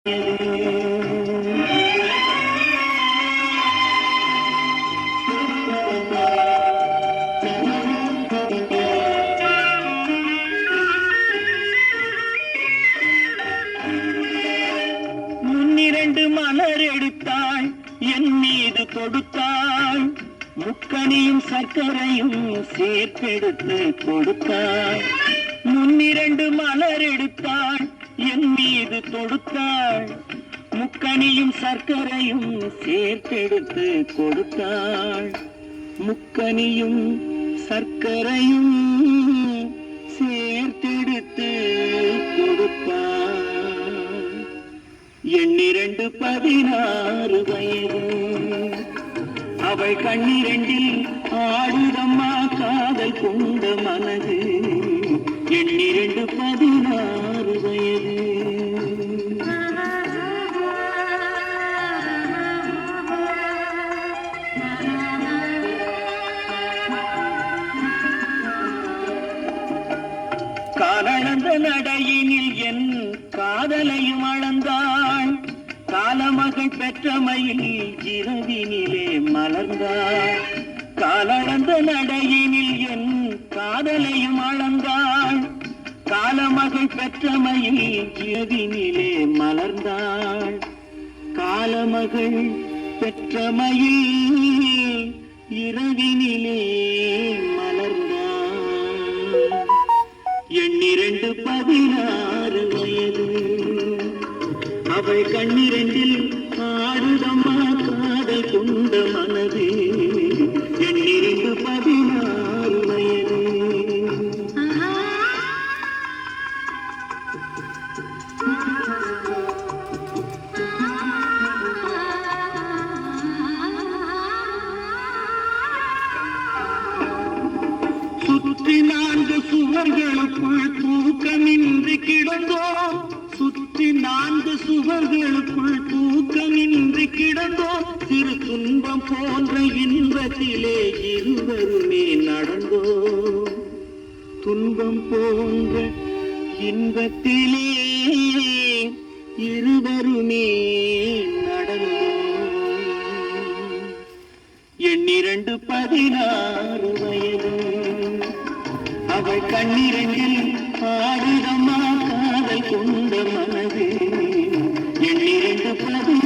முன்னிரண்டு மலர் எடுத்தாள் என் மீது தொடுத்தாள், முக்கனியும் சர்க்கரையும் சேர்த்தெடுத்து கொடுத்தாள். முன்னிரண்டு மலர் எடுத்தாள் என் மீது தொடுத்தாள், முக்கனியும் சர்க்கரையும் சேர்த்தெடுத்து கொடுத்தாள். முக்கனியும் சர்க்கரையும் சேர்த்தெடுத்து கொடுத்தாள். எண்ணிரண்டு 16 வயது, அவள் கண்ணிரண்டில் ஆடுதம்மா காதல் கொண்ட மனது. எண்ணிரண்டு 16 வயது. காலளந்த நடையினில் என் காதலையும் அளந்தாள், காலமகள் பெற்றமையில் இரவினிலே மலர்ந்தாள். காலளந்த நடையினில் என் காதலையும் அளந்தாள், காலமகள் பெற்றமையில் இரவினிலே மலர்ந்தாள். காலமகள் பெற்றமையில் இரவினிலே மலர்ந்தாள். எண்ணிரண்டு 16 வயது, அவள் கண்ணிரண்டில் ஆடுதம்மா காதல் கொண்ட மனது. எண்ணிரண்டு 16 வயது. சுற்றி 4 சுவர்களுக்குள் தூக்கமின்றி கிடந்தோம், சுற்றி 4 சுவர்களுக்குள் தூக்கமின்றி கிடந்தோம். சிறு துன்பம் போன்ற இன்பத்திலே இருவருமே நடந்தோம், துன்பம் போன்ற இன்பத்திலே இருவருமே நடந்தோம். எண்ணிரண்டு 16 வயது, அவள் கண்ணிரண்டில் ஆடுதம்மா காதல் கொண்ட மனது. எண்ணிரண்டு 16